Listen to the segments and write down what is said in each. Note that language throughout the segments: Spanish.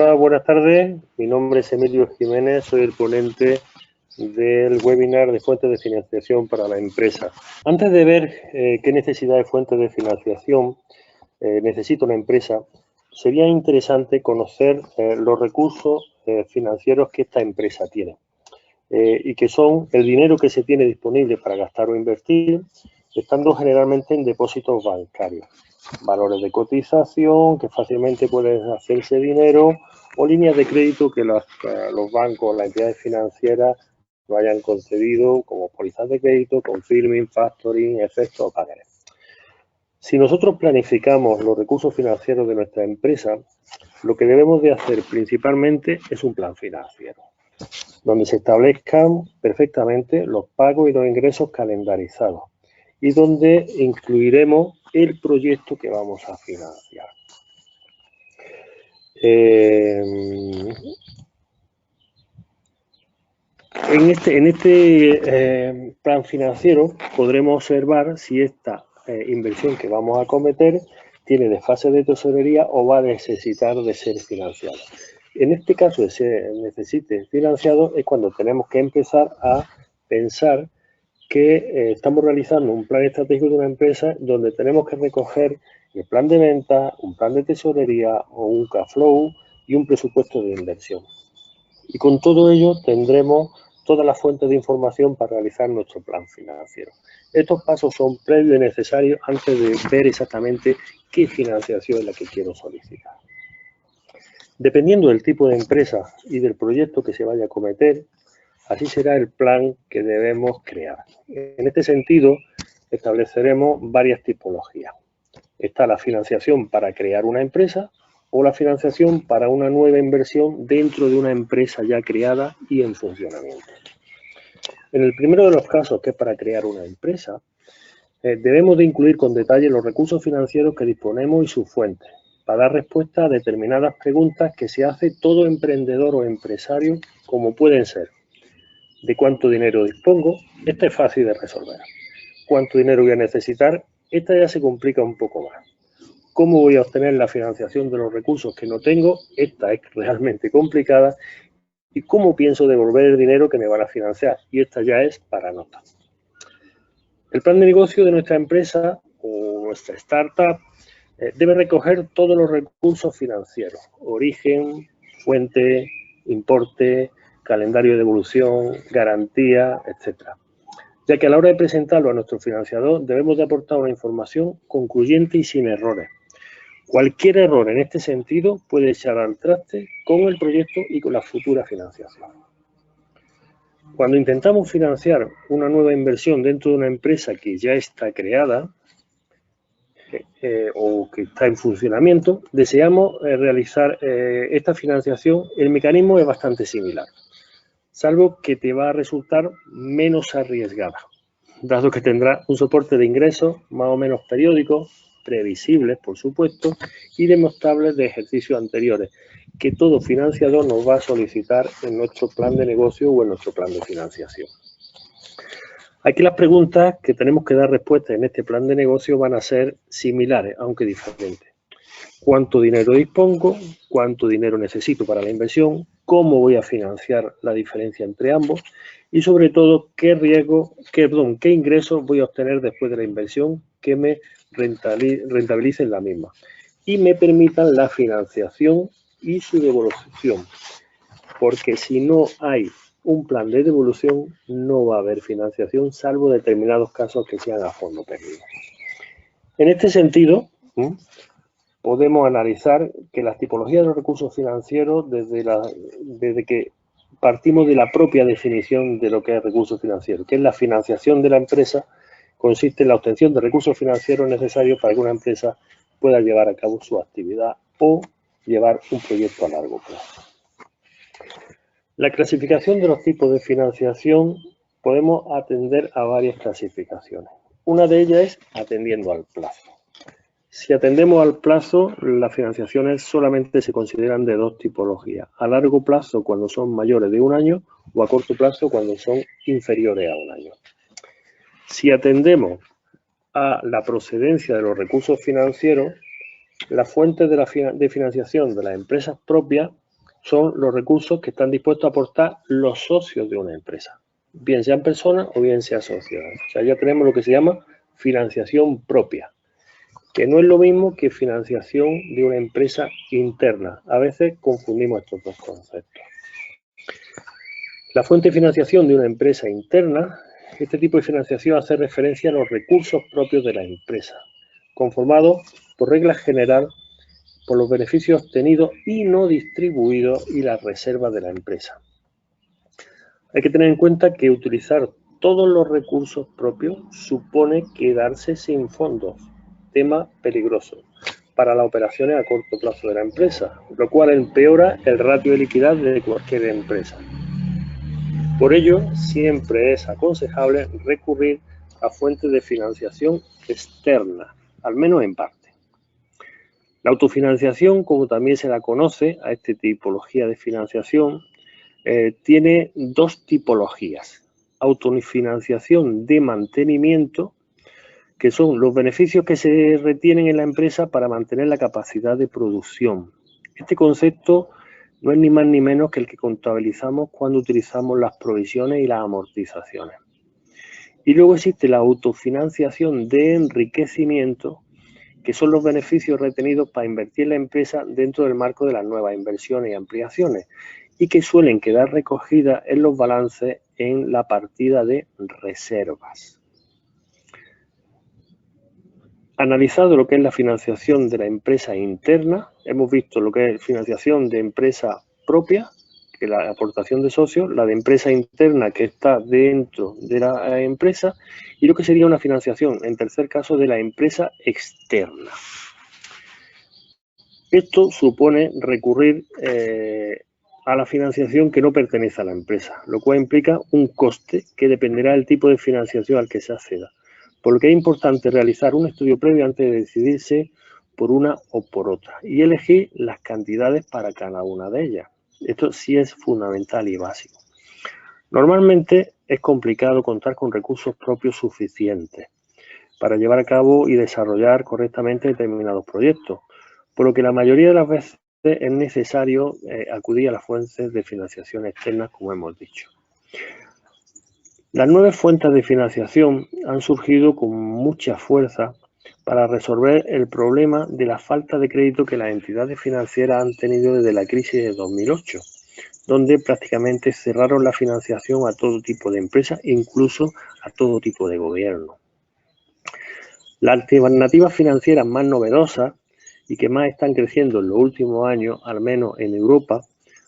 Hola, buenas tardes. Mi nombre es Emilio Jiménez, soy el ponente del webinar de fuentes de financiación para la empresa. Antes de ver qué necesidad de fuentes de financiación necesita una empresa, sería interesante conocer los recursos financieros que esta empresa tiene y que son el dinero que se tiene disponible para gastar o invertir, estando generalmente en depósitos bancarios, valores de cotización que fácilmente pueden hacerse dinero o líneas de crédito que los bancos o las entidades financieras lo hayan concedido como pólizas de crédito, confirming, factoring, efectos o pagarés. Si nosotros planificamos los recursos financieros de nuestra empresa, lo que debemos de hacer principalmente es un plan financiero, donde se establezcan perfectamente los pagos y los ingresos calendarizados y donde incluiremos el proyecto que vamos a financiar. En este plan financiero podremos observar si esta inversión que vamos a cometer tiene desfase de tesorería o va a necesitar de ser financiada. En este caso de se necesite financiado es cuando tenemos que empezar a pensar que estamos realizando un plan estratégico de una empresa donde tenemos que recoger el plan de venta, un plan de tesorería o un cash flow y un presupuesto de inversión. Y con todo ello tendremos todas las fuentes de información para realizar nuestro plan financiero. Estos pasos son previos y necesarios antes de ver exactamente qué financiación es la que quiero solicitar. Dependiendo del tipo de empresa y del proyecto que se vaya a cometer, así será el plan que debemos crear. En este sentido, estableceremos varias tipologías. Está la financiación para crear una empresa o la financiación para una nueva inversión dentro de una empresa ya creada y en funcionamiento. En el primero de los casos, que es para crear una empresa, debemos de incluir con detalle los recursos financieros que disponemos y sus fuentes, para dar respuesta a determinadas preguntas que se hace todo emprendedor o empresario, como pueden ser: ¿de cuánto dinero dispongo? Esta es fácil de resolver. ¿Cuánto dinero voy a necesitar? Esta ya se complica un poco más. ¿Cómo voy a obtener la financiación de los recursos que no tengo? Esta es realmente complicada. ¿Y cómo pienso devolver el dinero que me van a financiar? Y esta ya es para nota. El plan de negocio de nuestra empresa o nuestra startup debe recoger todos los recursos financieros: origen, fuente, importe, calendario de devolución, garantía, etcétera, ya que a la hora de presentarlo a nuestro financiador debemos de aportar una información concluyente y sin errores. Cualquier error en este sentido puede echar al traste con el proyecto y con la futura financiación. Cuando intentamos financiar una nueva inversión dentro de una empresa que ya está creada o que está en funcionamiento, deseamos realizar esta financiación, el mecanismo es bastante similar, salvo que te va a resultar menos arriesgada, dado que tendrá un soporte de ingresos más o menos periódicos, previsibles, por supuesto, y demostrables de ejercicios anteriores, que todo financiador nos va a solicitar en nuestro plan de negocio o en nuestro plan de financiación. Aquí las preguntas que tenemos que dar respuesta en este plan de negocio van a ser similares, aunque diferentes. ¿Cuánto dinero dispongo? ¿Cuánto dinero necesito para la inversión? ¿Cómo voy a financiar la diferencia entre ambos? Y sobre todo, ¿qué ingresos voy a obtener después de la inversión que me rentabilicen la misma y me permitan la financiación y su devolución? Porque si no hay un plan de devolución, no va a haber financiación, salvo determinados casos que sean a fondo perdido. En este sentido, podemos analizar que las tipologías de los recursos financieros, desde que partimos de la propia definición de lo que es recurso financiero, que es la financiación de la empresa, consiste en la obtención de recursos financieros necesarios para que una empresa pueda llevar a cabo su actividad o llevar un proyecto a largo plazo. La clasificación de los tipos de financiación podemos atender a varias clasificaciones. Una de ellas es atendiendo al plazo. Si atendemos al plazo, las financiaciones solamente se consideran de dos tipologías: a largo plazo cuando son mayores de un año o a corto plazo cuando son inferiores a un año. Si atendemos a la procedencia de los recursos financieros, las fuentes de financiación de las empresas propias son los recursos que están dispuestos a aportar los socios de una empresa, bien sean personas o bien sean sociedades. O sea, ya tenemos lo que se llama financiación propia, que no es lo mismo que financiación de una empresa interna. A veces confundimos estos dos conceptos. La fuente de financiación de una empresa interna, este tipo de financiación hace referencia a los recursos propios de la empresa, conformados por regla general por los beneficios obtenidos y no distribuidos y las reservas de la empresa. Hay que tener en cuenta que utilizar todos los recursos propios supone quedarse sin fondos, tema peligroso para las operaciones a corto plazo de la empresa, lo cual empeora el ratio de liquidez de cualquier empresa. Por ello, siempre es aconsejable recurrir a fuentes de financiación externa, al menos en parte. La autofinanciación, como también se la conoce a esta tipología de financiación, tiene dos tipologías. Autofinanciación de mantenimiento, que son los beneficios que se retienen en la empresa para mantener la capacidad de producción. Este concepto no es ni más ni menos que el que contabilizamos cuando utilizamos las provisiones y las amortizaciones. Y luego existe la autofinanciación de enriquecimiento, que son los beneficios retenidos para invertir en la empresa dentro del marco de las nuevas inversiones y ampliaciones, y que suelen quedar recogidas en los balances en la partida de reservas. Analizado lo que es la financiación de la empresa interna, hemos visto lo que es financiación de empresa propia, que es la aportación de socios, la de empresa interna que está dentro de la empresa, y lo que sería una financiación, en tercer caso, de la empresa externa. Esto supone recurrir a la financiación que no pertenece a la empresa, lo cual implica un coste que dependerá del tipo de financiación al que se acceda. Por lo que es importante realizar un estudio previo antes de decidirse por una o por otra y elegir las cantidades para cada una de ellas. Esto sí es fundamental y básico. Normalmente es complicado contar con recursos propios suficientes para llevar a cabo y desarrollar correctamente determinados proyectos, por lo que la mayoría de las veces es necesario acudir a las fuentes de financiación externas, como hemos dicho. Las nuevas fuentes de financiación han surgido con mucha fuerza para resolver el problema de la falta de crédito que las entidades financieras han tenido desde la crisis de 2008, donde prácticamente cerraron la financiación a todo tipo de empresas, incluso a todo tipo de gobierno. Las alternativas financieras más novedosas y que más están creciendo en los últimos años, al menos en Europa,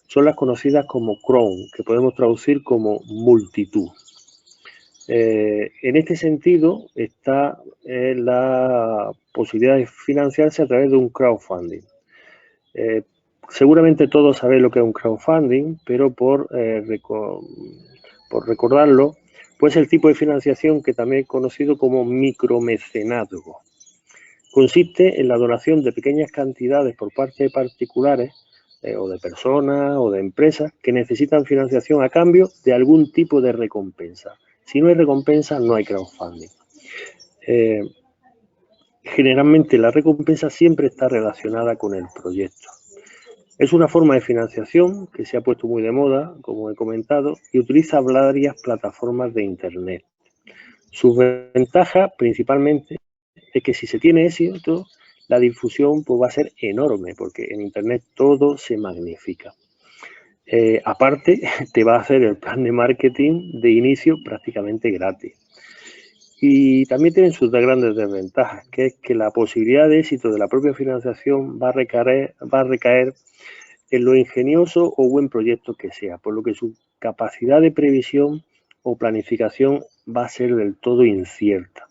son las conocidas como crowd, que podemos traducir como multitud. En este sentido está la posibilidad de financiarse a través de un crowdfunding. Seguramente todos sabéis lo que es un crowdfunding, pero por recordarlo, pues el tipo de financiación que también es conocido como micromecenazgo. Consiste en la donación de pequeñas cantidades por parte de particulares o de personas o de empresas que necesitan financiación a cambio de algún tipo de recompensa. Si no hay recompensa, no hay crowdfunding. Generalmente la recompensa siempre está relacionada con el proyecto. Es una forma de financiación que se ha puesto muy de moda, como he comentado, y utiliza varias plataformas de Internet. Su ventaja principalmente es que si se tiene éxito, la difusión pues, va a ser enorme, porque en Internet todo se magnifica. Aparte, te va a hacer el plan de marketing de inicio prácticamente gratis. Y también tienen sus grandes desventajas, que es que la posibilidad de éxito de la propia financiación va a recaer en lo ingenioso o buen proyecto que sea, por lo que su capacidad de previsión o planificación va a ser del todo incierta.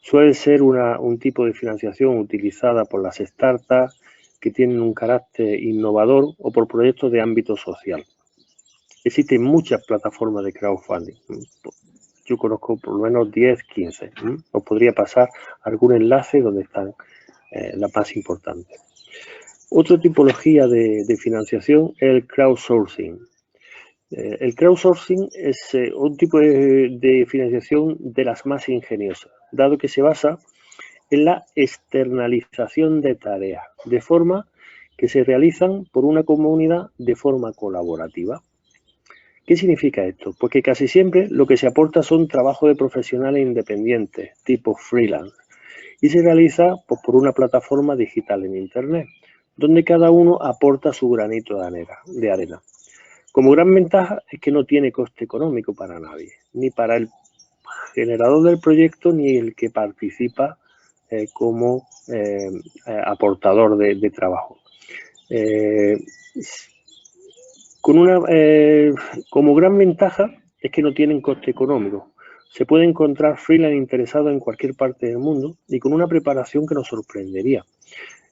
Suele ser un tipo de financiación utilizada por las startups que tienen un carácter innovador o por proyectos de ámbito social. Existen muchas plataformas de crowdfunding. Yo conozco por lo menos 10, 15. Os podría pasar algún enlace donde están las más importantes. Otra tipología de financiación es el crowdsourcing. El crowdsourcing es un tipo de financiación de las más ingeniosas, dado que se basa en la externalización de tareas, de forma que se realizan por una comunidad de forma colaborativa. ¿Qué significa esto? Pues que casi siempre lo que se aporta son trabajos de profesionales independientes, tipo freelance, y se realiza pues, por una plataforma digital en Internet, donde cada uno aporta su granito de arena. Como gran ventaja es que no tiene coste económico para nadie, ni para el generador del proyecto ni el que participa como aportador de trabajo. Como gran ventaja es que no tienen coste económico. Se puede encontrar freelance interesados en cualquier parte del mundo y con una preparación que nos sorprendería,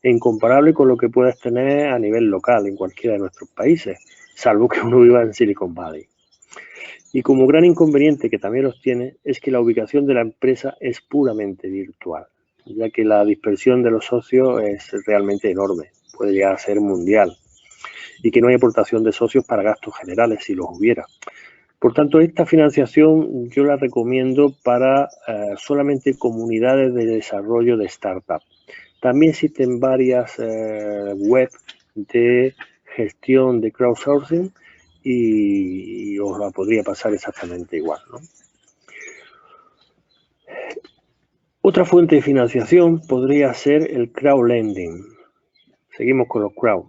incomparable con lo que puedes tener a nivel local en cualquiera de nuestros países, salvo que uno viva en Silicon Valley. Y como gran inconveniente, que también los tiene, es que la ubicación de la empresa es puramente virtual, ya que la dispersión de los socios es realmente enorme, puede llegar a ser mundial, y que no hay aportación de socios para gastos generales si los hubiera. Por tanto, esta financiación yo la recomiendo para solamente comunidades de desarrollo de startup. También existen varias webs de gestión de crowdsourcing y os la podría pasar exactamente igual, ¿no? Otra fuente de financiación podría ser el crowdlending. Seguimos con los crowd.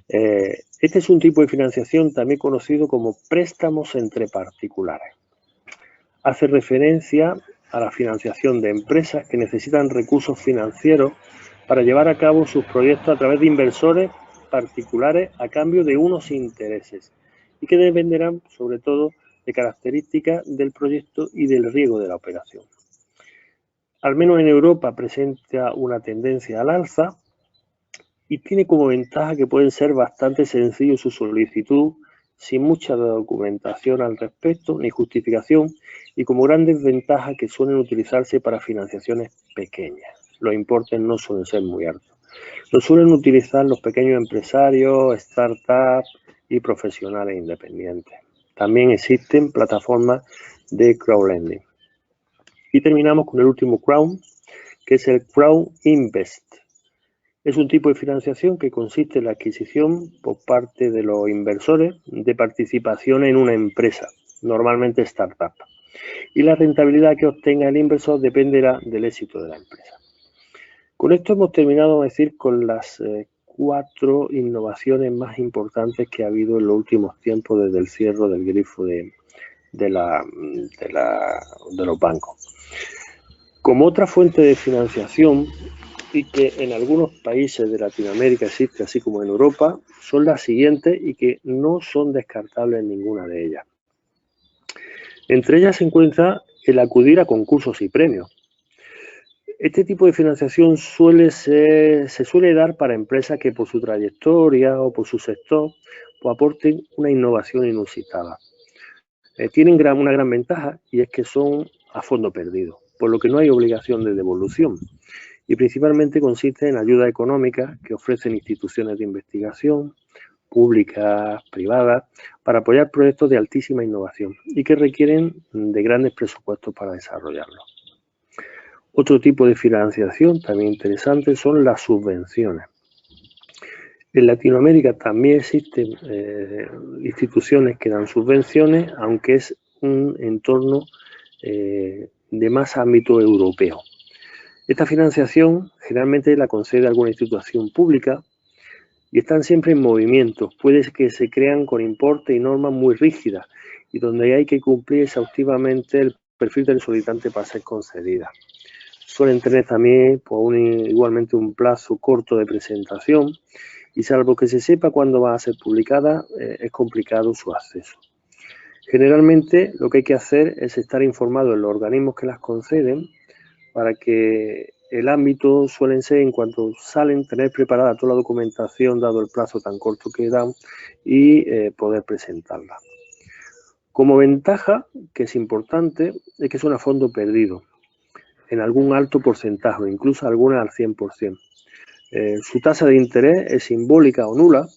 Este es un tipo de financiación también conocido como préstamos entre particulares. Hace referencia a la financiación de empresas que necesitan recursos financieros para llevar a cabo sus proyectos a través de inversores particulares a cambio de unos intereses y que dependerán sobre todo de características del proyecto y del riesgo de la operación. Al menos en Europa presenta una tendencia al alza y tiene como ventaja que puede ser bastante sencillo su solicitud, sin mucha documentación al respecto ni justificación, y como gran desventaja que suelen utilizarse para financiaciones pequeñas. Los importes no suelen ser muy altos. Lo suelen utilizar los pequeños empresarios, startups y profesionales independientes. También existen plataformas de crowdlending. Y terminamos con el último crowd, que es el crowd invest. Es un tipo de financiación que consiste en la adquisición por parte de los inversores de participación en una empresa, normalmente startup. Y la rentabilidad que obtenga el inversor dependerá del éxito de la empresa. Con esto hemos terminado, a decir, con las 4 innovaciones más importantes que ha habido en los últimos tiempos desde el cierre del grifo de los bancos. Como otra fuente de financiación, y que en algunos países de Latinoamérica existe, así como en Europa, son las siguientes y que no son descartables en ninguna de ellas. Entre ellas se encuentra el acudir a concursos y premios. Este tipo de financiación se suele dar para empresas que por su trayectoria o por su sector pues aporten una innovación inusitada. Tienen una gran ventaja y es que son a fondo perdido, por lo que no hay obligación de devolución. Y principalmente consiste en ayuda económica que ofrecen instituciones de investigación, públicas, privadas, para apoyar proyectos de altísima innovación y que requieren de grandes presupuestos para desarrollarlos. Otro tipo de financiación también interesante son las subvenciones. En Latinoamérica también existen instituciones que dan subvenciones, aunque es un entorno de más ámbito europeo. Esta financiación generalmente la concede alguna institución pública y están siempre en movimiento. Puede que se crean con importes y normas muy rígidas y donde hay que cumplir exhaustivamente el perfil del solicitante para ser concedida. Suelen tener también pues, igualmente un plazo corto de presentación y salvo que se sepa cuándo va a ser publicada, es complicado su acceso. Generalmente lo que hay que hacer es estar informado en los organismos que las conceden para que el ámbito suelen ser, en cuanto salen, tener preparada toda la documentación, dado el plazo tan corto que dan, y poder presentarla. Como ventaja, que es importante, es que son a fondo perdido, en algún alto porcentaje, o incluso algunas al 100%. Su tasa de interés es simbólica o nula,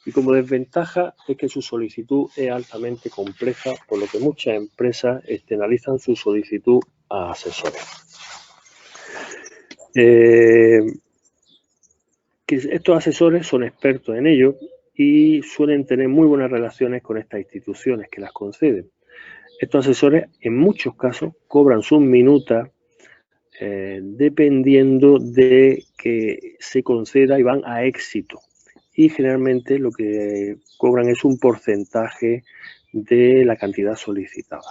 y como desventaja es que su solicitud es altamente compleja, por lo que muchas empresas externalizan su solicitud a asesores. ¿Qué que estos asesores son expertos en ello y suelen tener muy buenas relaciones con estas instituciones que las conceden. Estos asesores, en muchos casos, cobran sus minutas dependiendo de que se conceda y van a éxito. Y generalmente lo que cobran es un porcentaje de la cantidad solicitada.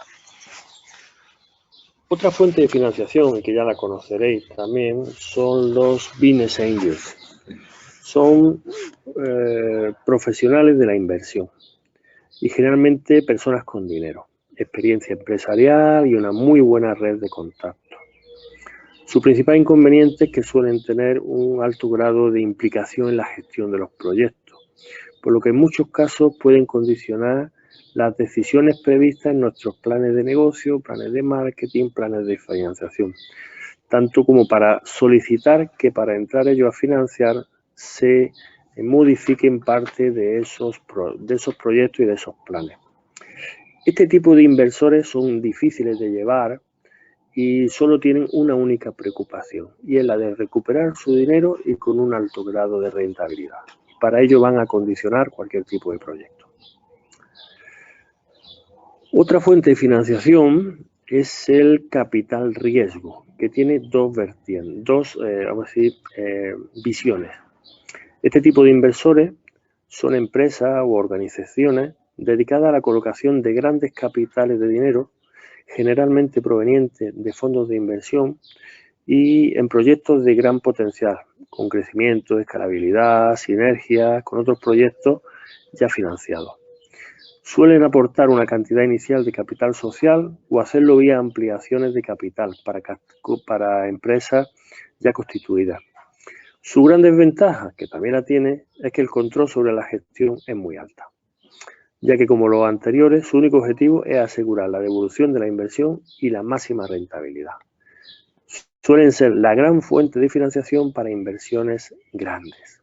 Otra fuente de financiación, y que ya la conoceréis también, son los business angels. Son profesionales de la inversión y generalmente personas con dinero, experiencia empresarial y una muy buena red de contactos. Su principal inconveniente es que suelen tener un alto grado de implicación en la gestión de los proyectos, por lo que en muchos casos pueden condicionar las decisiones previstas en nuestros planes de negocio, planes de marketing, planes de financiación, tanto como para solicitar que para entrar ellos a financiar se modifiquen parte de esos proyectos y de esos planes. Este tipo de inversores son difíciles de llevar y solo tienen una única preocupación, y es la de recuperar su dinero y con un alto grado de rentabilidad. Para ello van a condicionar cualquier tipo de proyecto. Otra fuente de financiación es el capital riesgo, que tiene dos vertientes, visiones. Este tipo de inversores son empresas u organizaciones dedicadas a la colocación de grandes capitales de dinero, generalmente provenientes de fondos de inversión y en proyectos de gran potencial, con crecimiento, escalabilidad, sinergia con otros proyectos ya financiados. Suelen aportar una cantidad inicial de capital social o hacerlo vía ampliaciones de capital para empresas ya constituidas. Su gran desventaja, que también la tiene, es que el control sobre la gestión es muy alta, ya que como los anteriores, su único objetivo es asegurar la devolución de la inversión y la máxima rentabilidad. Suelen ser la gran fuente de financiación para inversiones grandes.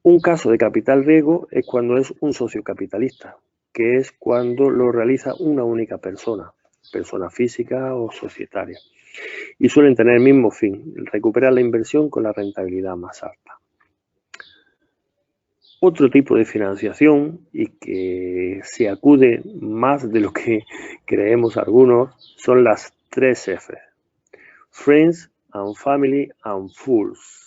Un caso de capital riesgo es cuando es un socio capitalista, que es cuando lo realiza una única persona física o societaria, y suelen tener el mismo fin, recuperar la inversión con la rentabilidad más alta. Otro tipo de financiación, y que se acude más de lo que creemos algunos, son las 3 F: Friends and Family and Fools.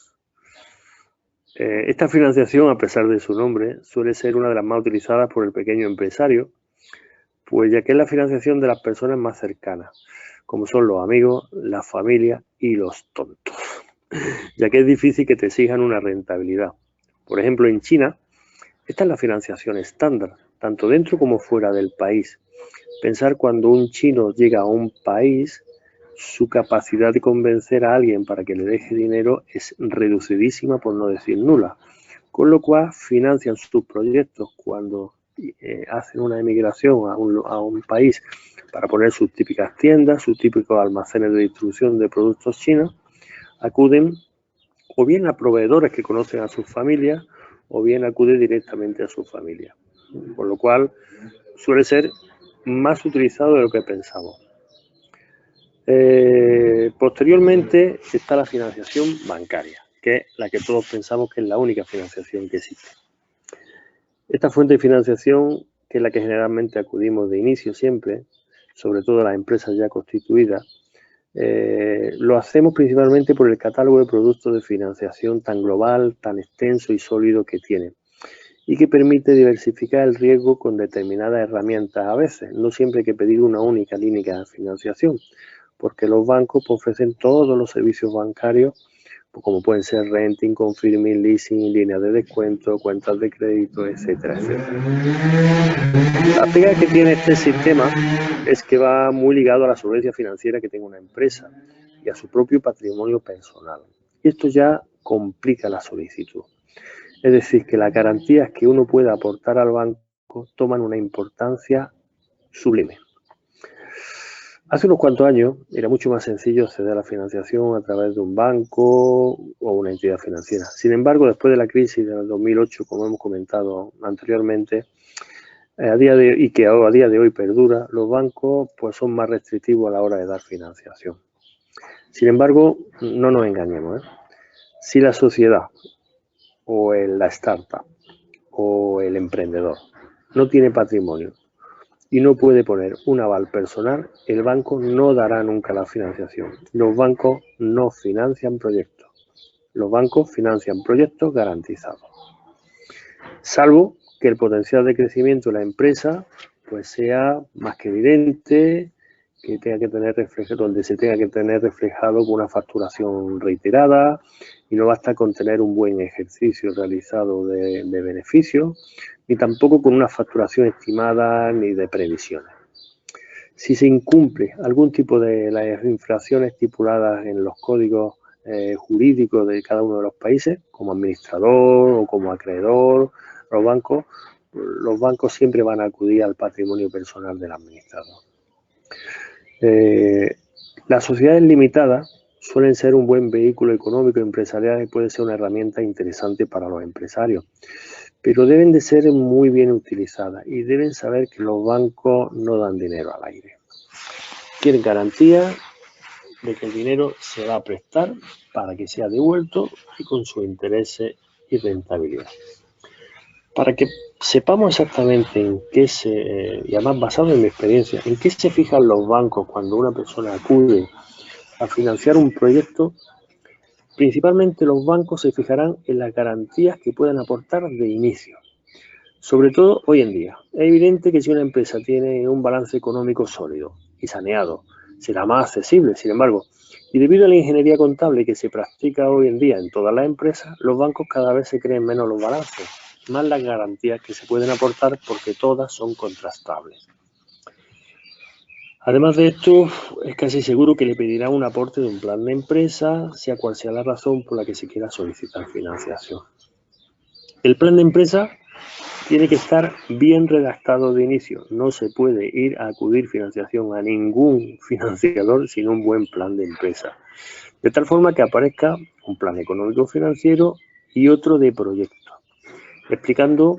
Esta financiación, a pesar de su nombre, suele ser una de las más utilizadas por el pequeño empresario, pues ya que es la financiación de las personas más cercanas, como son los amigos, la familia y los tontos, ya que es difícil que te exijan una rentabilidad. Por ejemplo, en China, esta es la financiación estándar, tanto dentro como fuera del país. Pensar cuando un chino llega a un país, su capacidad de convencer a alguien para que le deje dinero es reducidísima, por no decir nula, con lo cual financian sus proyectos cuando hacen una emigración a un país para poner sus típicas tiendas, sus típicos almacenes de distribución de productos chinos. Acuden o bien a proveedores que conocen a sus familias o bien acude directamente a su familia, con lo cual suele ser más utilizado de lo que pensamos. Posteriormente está la financiación bancaria, que es la que todos pensamos que es la única financiación que existe. Esta fuente de financiación, que es la que generalmente acudimos de inicio siempre, sobre todo las empresas ya constituidas, lo hacemos principalmente por el catálogo de productos de financiación tan global, tan extenso y sólido que tiene, y que permite diversificar el riesgo con determinadas herramientas a veces. No siempre hay que pedir una única línea de financiación, porque los bancos ofrecen todos los servicios bancarios, como pueden ser renting, confirming, leasing, líneas de descuento, cuentas de crédito, etcétera, etcétera. La pega que tiene este sistema es que va muy ligado a la solvencia financiera que tenga una empresa y a su propio patrimonio personal. Y esto ya complica la solicitud. Es decir, que las garantías que uno pueda aportar al banco toman una importancia sublime. Hace unos cuantos años era mucho más sencillo acceder a la financiación a través de un banco o una entidad financiera. Sin embargo, después de la crisis del 2008, como hemos comentado anteriormente, a día de hoy perdura, los bancos pues son más restrictivos a la hora de dar financiación. Sin embargo, no nos engañemos, Si la sociedad o la startup o el emprendedor no tiene patrimonio y no puede poner un aval personal, el banco no dará nunca la financiación. Los bancos no financian proyectos. Los bancos financian proyectos garantizados. Salvo que el potencial de crecimiento de la empresa pues sea más que evidente, que tenga que tener reflejado, donde se tenga que tener reflejado con una facturación reiterada, y no basta con tener un buen ejercicio realizado de beneficios, ni tampoco con una facturación estimada ni de previsiones. Si se incumple algún tipo de las infracciones estipuladas en los códigos jurídicos de cada uno de los países, como administrador o como acreedor, los bancos siempre van a acudir al patrimonio personal del administrador. Las sociedades limitadas suelen ser un buen vehículo económico empresarial y puede ser una herramienta interesante para los empresarios, pero deben de ser muy bien utilizadas y deben saber que los bancos no dan dinero al aire. Quieren garantía de que el dinero se va a prestar para que sea devuelto y con sus intereses y rentabilidad. Para que sepamos exactamente en qué y además basado en mi experiencia, en qué se fijan los bancos cuando una persona acude a financiar un proyecto, principalmente los bancos se fijarán en las garantías que puedan aportar de inicio. Sobre todo hoy en día. Es evidente que si una empresa tiene un balance económico sólido y saneado, será más accesible. Sin embargo, y debido a la ingeniería contable que se practica hoy en día en todas las empresas, los bancos cada vez se creen menos los balances, más las garantías que se pueden aportar porque todas son contrastables. Además de esto, es casi seguro que le pedirá un aporte de un plan de empresa, sea cual sea la razón por la que se quiera solicitar financiación. El plan de empresa tiene que estar bien redactado de inicio. No se puede ir a acudir financiación a ningún financiador sin un buen plan de empresa. De tal forma que aparezca un plan económico financiero y otro de proyecto, explicando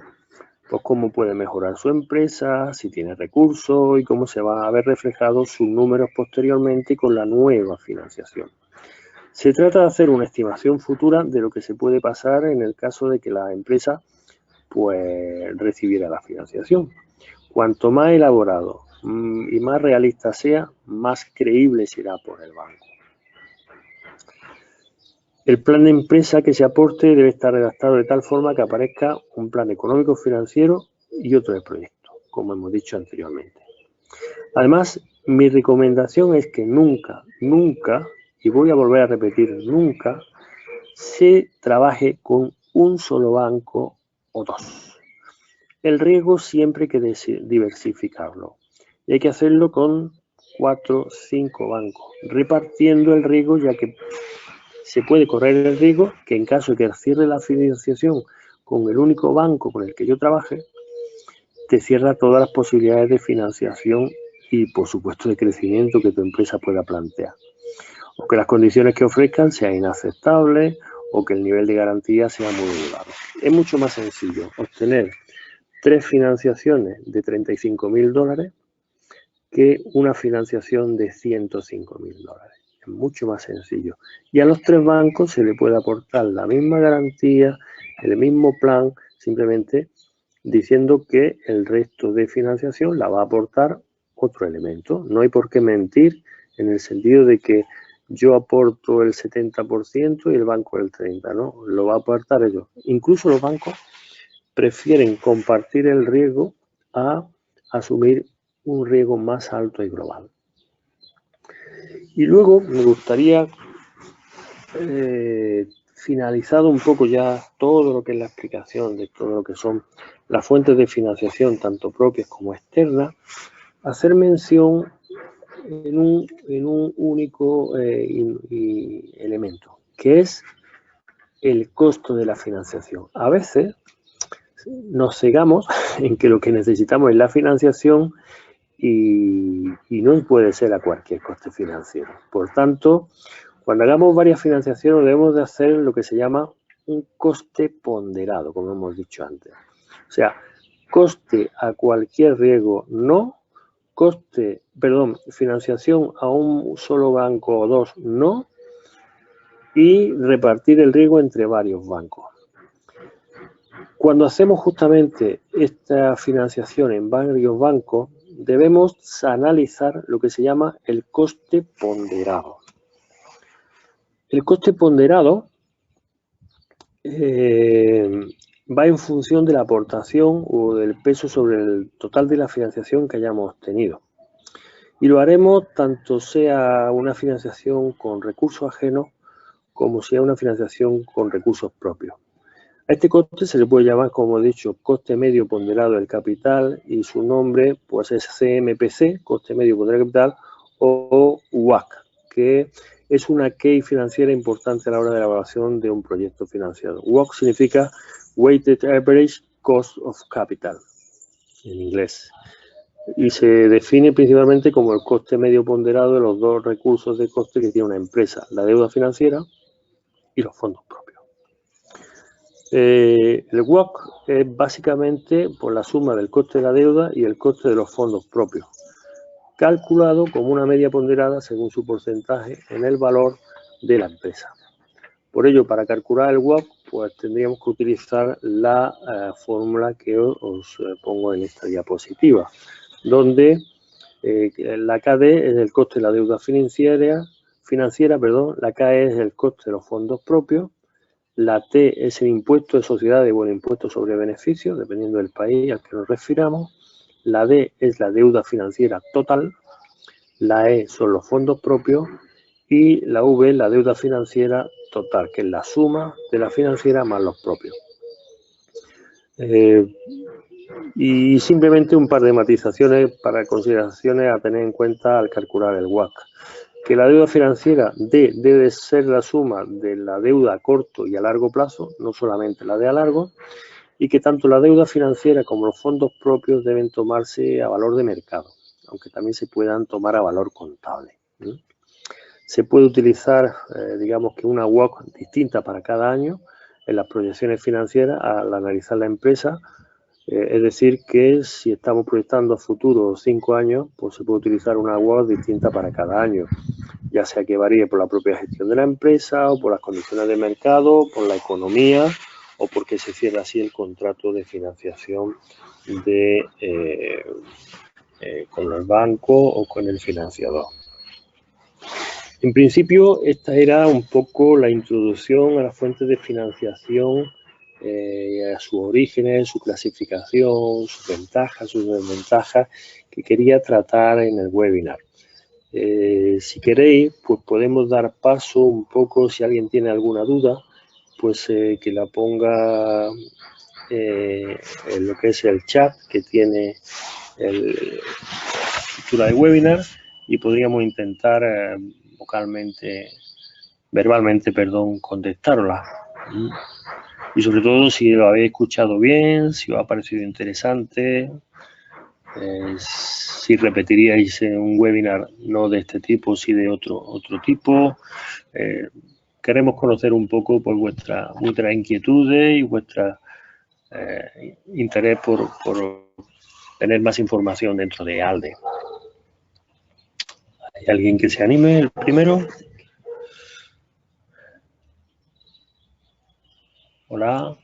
pues, cómo puede mejorar su empresa, si tiene recursos y cómo se van a ver reflejados sus números posteriormente con la nueva financiación. Se trata de hacer una estimación futura de lo que se puede pasar en el caso de que la empresa pues recibiera la financiación. Cuanto más elaborado y más realista sea, más creíble será por el banco. El plan de empresa que se aporte debe estar redactado de tal forma que aparezca un plan económico financiero y otro de proyecto, como hemos dicho anteriormente. Además, mi recomendación es que nunca, y voy a volver a repetir, nunca se trabaje con un solo banco o dos. El riesgo siempre hay que diversificarlo y hay que hacerlo con 4 o 5 bancos, repartiendo el riesgo, ya que se puede correr el riesgo que en caso de que cierre la financiación con el único banco con el que yo trabaje, te cierra todas las posibilidades de financiación y, por supuesto, de crecimiento que tu empresa pueda plantear. O que las condiciones que ofrezcan sean inaceptables o que el nivel de garantía sea muy elevado. Es mucho más sencillo obtener 3 financiaciones de $35.000 que una financiación de $105.000. Es mucho más sencillo. Y a los 3 bancos se le puede aportar la misma garantía, el mismo plan, simplemente diciendo que el resto de financiación la va a aportar otro elemento. No hay por qué mentir en el sentido de que yo aporto el 70% y el banco el 30%, ¿no? Lo va a aportar ellos. Incluso los bancos prefieren compartir el riesgo a asumir un riesgo más alto y global. Y luego me gustaría, finalizado un poco ya todo lo que es la explicación de todo lo que son las fuentes de financiación, tanto propias como externas, hacer mención en un único elemento, que es el costo de la financiación. A veces nos cegamos en que lo que necesitamos es la financiación y no puede ser a cualquier coste financiero. Por tanto, cuando hagamos varias financiaciones debemos de hacer lo que se llama un coste ponderado, como hemos dicho antes. O sea, coste a cualquier riesgo no, financiación a un solo banco o dos no, y repartir el riesgo entre varios bancos. Cuando hacemos justamente esta financiación en varios bancos, debemos analizar lo que se llama el coste ponderado. El coste ponderado va en función de la aportación o del peso sobre el total de la financiación que hayamos obtenido. Y lo haremos tanto sea una financiación con recursos ajenos como sea una financiación con recursos propios. A este coste se le puede llamar, como he dicho, coste medio ponderado del capital, y su nombre pues es CMPC, coste medio ponderado del capital, o WACC, que es una key financiera importante a la hora de la evaluación de un proyecto financiado. WACC significa Weighted Average Cost of Capital, en inglés, y se define principalmente como el coste medio ponderado de los dos recursos de coste que tiene una empresa, la deuda financiera y los fondos propios. El WACC es básicamente por la suma del coste de la deuda y el coste de los fondos propios, calculado como una media ponderada según su porcentaje en el valor de la empresa. Por ello, para calcular el WACC, pues tendríamos que utilizar la fórmula que os pongo en esta diapositiva, donde la KD es el coste de la deuda financiera, la KE es el coste de los fondos propios, la T es el impuesto de sociedades o el impuesto sobre beneficios, dependiendo del país al que nos refiramos. La D es la deuda financiera total. La E son los fondos propios. Y la V, la deuda financiera total, que es la suma de la financiera más los propios. Y simplemente un par de matizaciones para consideraciones a tener en cuenta al calcular el WACC. Que la deuda financiera D debe ser la suma de la deuda a corto y a largo plazo, no solamente la de a largo, y que tanto la deuda financiera como los fondos propios deben tomarse a valor de mercado, aunque también se puedan tomar a valor contable. Se puede utilizar, digamos que una WACC distinta para cada año en las proyecciones financieras al analizar la empresa. Es decir, que si estamos proyectando a futuro 5 años, pues se puede utilizar una WACC distinta para cada año, ya sea que varíe por la propia gestión de la empresa o por las condiciones de mercado, por la economía o porque se cierra así el contrato de financiación con el banco o con el financiador. En principio, esta era un poco la introducción a las fuentes de financiación, a sus orígenes, su clasificación, sus ventajas, sus desventajas, que quería tratar en el webinar. Si queréis, pues podemos dar paso un poco, si alguien tiene alguna duda, pues que la ponga en lo que es el chat que tiene la estructura de webinar, y podríamos intentar verbalmente, contestarla. Y sobre todo si lo habéis escuchado bien, si os ha parecido interesante, si repetiríais un webinar no de este tipo, si de otro tipo. Queremos conocer un poco por vuestras inquietudes y vuestro interés por tener más información dentro de ALDE. ¿Hay alguien que se anime? El primero. Hola.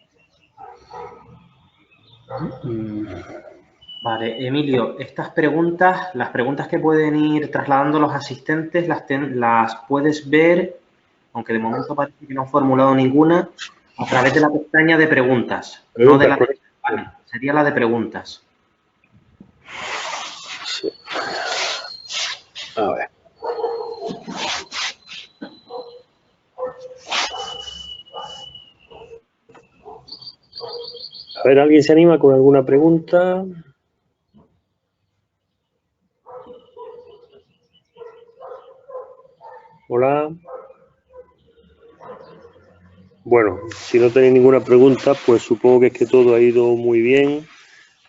Vale, Emilio, estas preguntas, las preguntas que pueden ir trasladando los asistentes, las puedes ver, aunque de momento parece que no han formulado ninguna, a través de la pestaña de preguntas. No de la de, vale, sería la de preguntas. Sí. A ver. A ver, ¿alguien se anima con alguna pregunta? Hola. Bueno, si no tenéis ninguna pregunta, pues supongo que es que todo ha ido muy bien,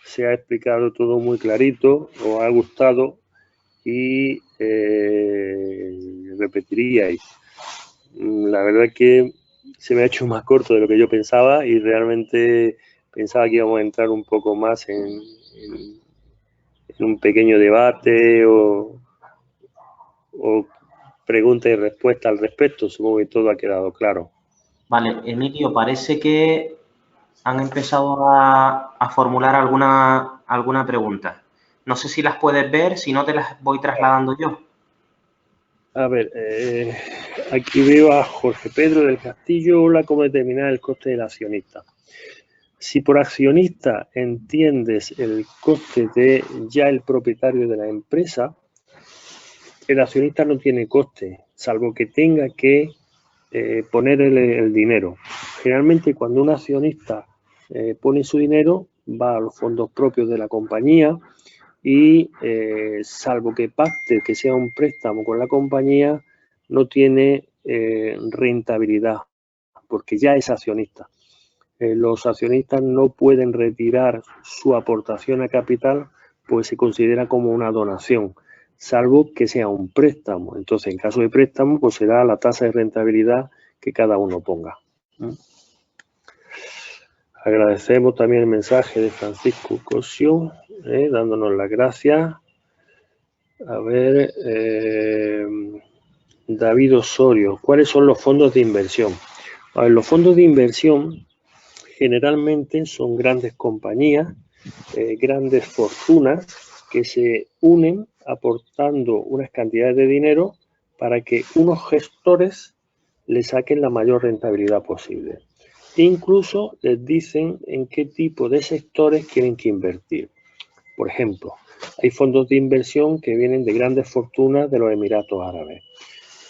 se ha explicado todo muy clarito, os ha gustado y repetiríais. La verdad es que se me ha hecho más corto de lo que yo pensaba y realmente pensaba que íbamos a entrar un poco más en un pequeño debate o pregunta y respuesta al respecto. Supongo que todo ha quedado claro. Vale, Emilio, parece que han empezado a formular alguna pregunta. No sé si las puedes ver, si no te las voy trasladando yo. A ver, aquí veo a Jorge Pedro del Castillo. Hola, ¿cómo determinar el coste del accionista? Si por accionista entiendes el coste de ya el propietario de la empresa, el accionista no tiene coste, salvo que tenga que poner el dinero. Generalmente cuando un accionista pone su dinero, va a los fondos propios de la compañía y salvo que pacte que sea un préstamo con la compañía, no tiene rentabilidad, porque ya es accionista. Los accionistas no pueden retirar su aportación a capital, pues se considera como una donación, salvo que sea un préstamo. Entonces, en caso de préstamo, pues será la tasa de rentabilidad que cada uno ponga. Agradecemos también el mensaje de Francisco Cosio, dándonos las gracias. A ver, David Osorio, ¿cuáles son los fondos de inversión? A ver, los fondos de inversión generalmente son grandes compañías, grandes fortunas que se unen aportando unas cantidades de dinero para que unos gestores le saquen la mayor rentabilidad posible. E incluso les dicen en qué tipo de sectores quieren que invertir. Por ejemplo, hay fondos de inversión que vienen de grandes fortunas de los Emiratos Árabes.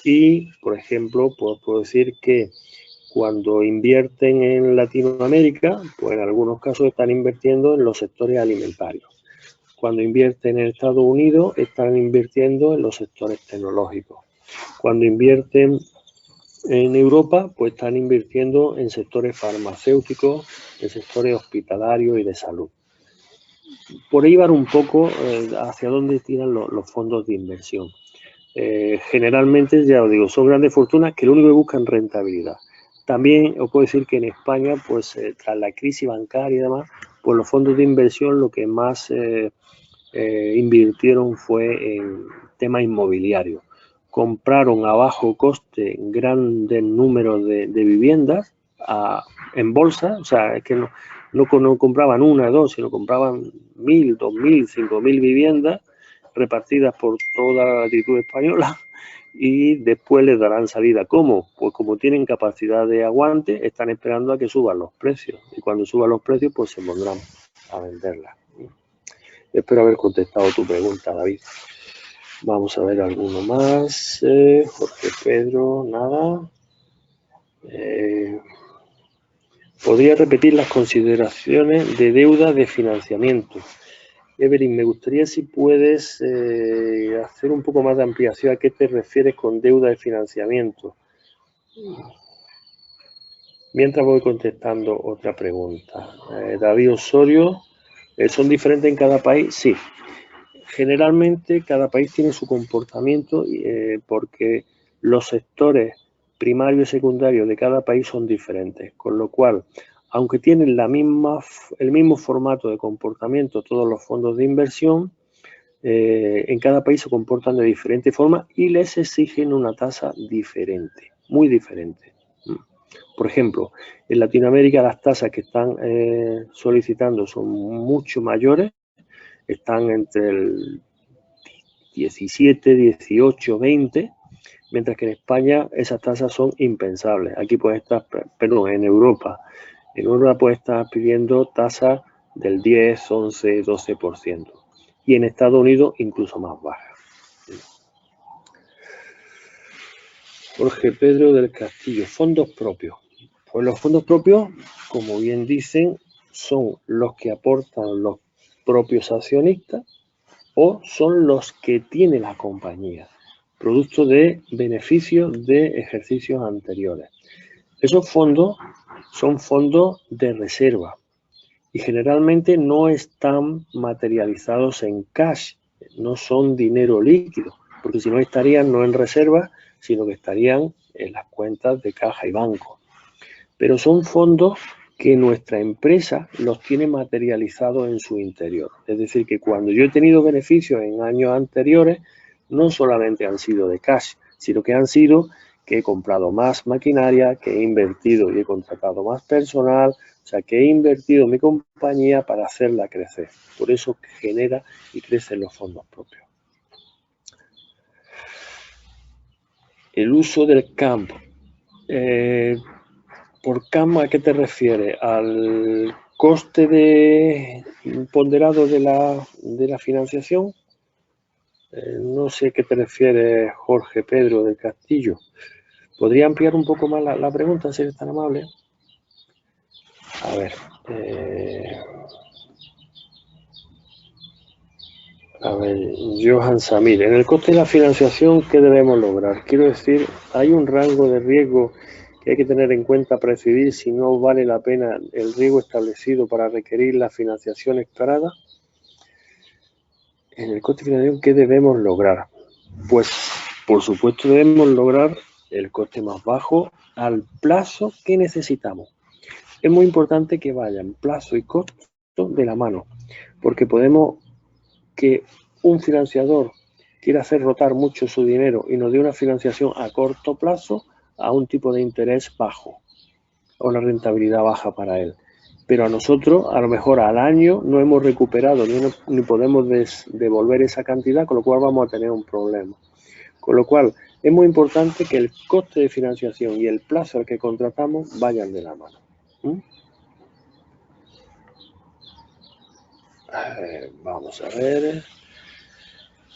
Y, por ejemplo, puedo decir que cuando invierten en Latinoamérica, pues en algunos casos están invirtiendo en los sectores alimentarios. Cuando invierten en Estados Unidos, están invirtiendo en los sectores tecnológicos. Cuando invierten en Europa, pues están invirtiendo en sectores farmacéuticos, en sectores hospitalarios y de salud. Por ahí van un poco hacia dónde tiran los fondos de inversión. Generalmente, ya os digo, son grandes fortunas que lo único que buscan es rentabilidad. También os puedo decir que en España, pues tras la crisis bancaria y demás, pues los fondos de inversión lo que más invirtieron fue en temas inmobiliarios. Compraron a bajo coste grandes números de viviendas en bolsa, o sea, es que no compraban una, dos, sino compraban 1.000, 2.000, 5.000 viviendas repartidas por toda la latitud española y después les darán salida. ¿Cómo? Pues como tienen capacidad de aguante, están esperando a que suban los precios y cuando suban los precios pues se pondrán a venderlas. Espero haber contestado tu pregunta, David. Vamos a ver alguno más. Jorge Pedro, nada. ¿Podría repetir las consideraciones de deuda de financiamiento? Evelyn, me gustaría si puedes hacer un poco más de ampliación a qué te refieres con deuda de financiamiento. Mientras voy contestando otra pregunta. David Osorio, ¿son diferentes en cada país? Sí. Generalmente cada país tiene su comportamiento porque los sectores primarios y secundarios de cada país son diferentes, con lo cual, aunque tienen el mismo formato de comportamiento todos los fondos de inversión, en cada país se comportan de diferente forma y les exigen una tasa diferente, muy diferente. Por ejemplo, en Latinoamérica las tasas que están solicitando son mucho mayores, están entre el 17, 18, 20, mientras que en España esas tasas son impensables. Aquí pueden estar, perdón, en Europa puede estar pidiendo tasas del 10, 11, 12%. Y en Estados Unidos incluso más bajas. Jorge Pedro del Castillo, fondos propios. Pues los fondos propios, como bien dicen, son los que aportan los propios accionistas o son los que tiene la compañía, producto de beneficios de ejercicios anteriores. Esos fondos son fondos de reserva y generalmente no están materializados en cash, no son dinero líquido, porque si no estarían no en reserva, sino que estarían en las cuentas de caja y banco. Pero son fondos que nuestra empresa los tiene materializados en su interior. Es decir, que cuando yo he tenido beneficios en años anteriores, no solamente han sido de cash, sino que han sido que he comprado más maquinaria, que he invertido y he contratado más personal, o sea, que he invertido en mi compañía para hacerla crecer. Por eso genera y crecen los fondos propios. El uso del CAM. ¿Por CAM a qué te refieres? ¿Al coste ponderado de la financiación? No sé a qué te refieres, Jorge Pedro del Castillo. ¿Podría ampliar un poco más la pregunta, si eres tan amable? A ver. Johan Samir, en el coste de la financiación, ¿qué debemos lograr? Quiero decir, hay un rango de riesgo que hay que tener en cuenta para decidir si no vale la pena el riesgo establecido para requerir la financiación esperada. En el coste de financiación, ¿qué debemos lograr? Pues, por supuesto, debemos lograr el coste más bajo al plazo que necesitamos. Es muy importante que vayan plazo y costo de la mano, porque podemos que un financiador quiera hacer rotar mucho su dinero y nos dé una financiación a corto plazo a un tipo de interés bajo, a una rentabilidad baja para él. Pero a nosotros, a lo mejor al año, no hemos recuperado ni podemos devolver esa cantidad, con lo cual vamos a tener un problema. Con lo cual, es muy importante que el coste de financiación y el plazo al que contratamos vayan de la mano. Vamos a ver.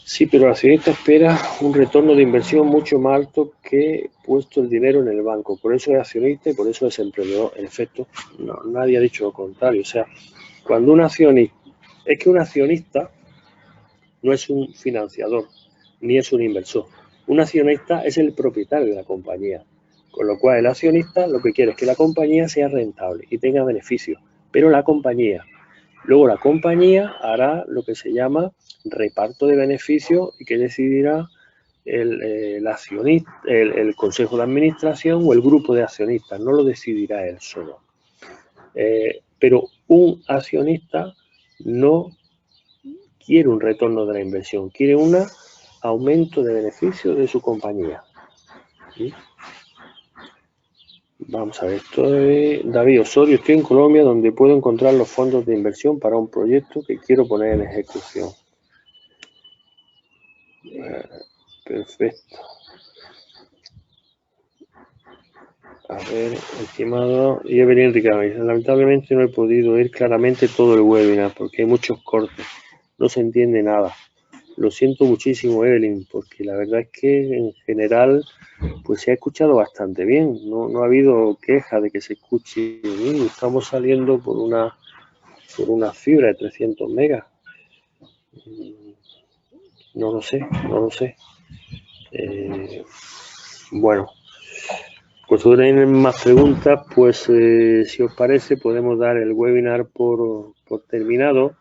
Sí, pero el accionista espera un retorno de inversión mucho más alto que puesto el dinero en el banco. Por eso es accionista y por eso es emprendedor. En efecto, no, nadie ha dicho lo contrario. O sea, cuando un accionista... Es que un accionista no es un financiador, ni es un inversor. Un accionista es el propietario de la compañía. Con lo cual, el accionista lo que quiere es que la compañía sea rentable y tenga beneficios. Pero la compañía... Luego la compañía hará lo que se llama reparto de beneficios y que decidirá el accionista, el consejo de administración o el grupo de accionistas. No lo decidirá él solo. Pero un accionista no quiere un retorno de la inversión, quiere un aumento de beneficios de su compañía. ¿Sí? Vamos a ver, David Osorio, estoy en Colombia donde puedo encontrar los fondos de inversión para un proyecto que quiero poner en ejecución. Perfecto. A ver, estimado Evelyn Ricardo, lamentablemente no he podido ir claramente todo el webinar porque hay muchos cortes, no se entiende nada. Lo siento muchísimo, Evelyn, porque la verdad es que en general pues se ha escuchado bastante bien. No ha habido queja de que se escuche bien. Estamos saliendo por una fibra de 300 megas. No lo sé. Bueno, pues si tienen más preguntas, pues si os parece podemos dar el webinar por terminado.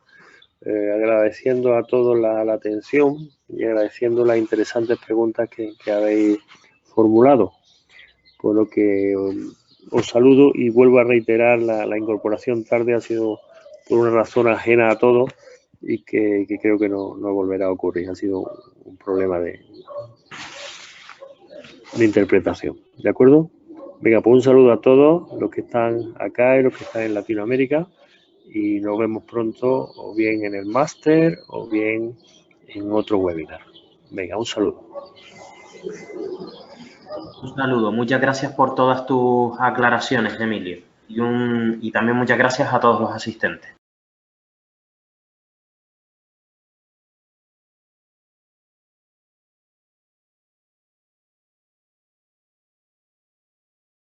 Agradeciendo a todos la atención y agradeciendo las interesantes preguntas que habéis formulado. Por lo que os saludo y vuelvo a reiterar la incorporación tarde ha sido por una razón ajena a todo y que creo que no volverá a ocurrir. Ha sido un problema de interpretación. ¿De acuerdo? Venga, pues un saludo a todos los que están acá y los que están en Latinoamérica y nos vemos pronto o bien en el máster o bien en otro webinar. Venga, un saludo. Un saludo. Muchas gracias por todas tus aclaraciones, Emilio. Y también muchas gracias a todos los asistentes.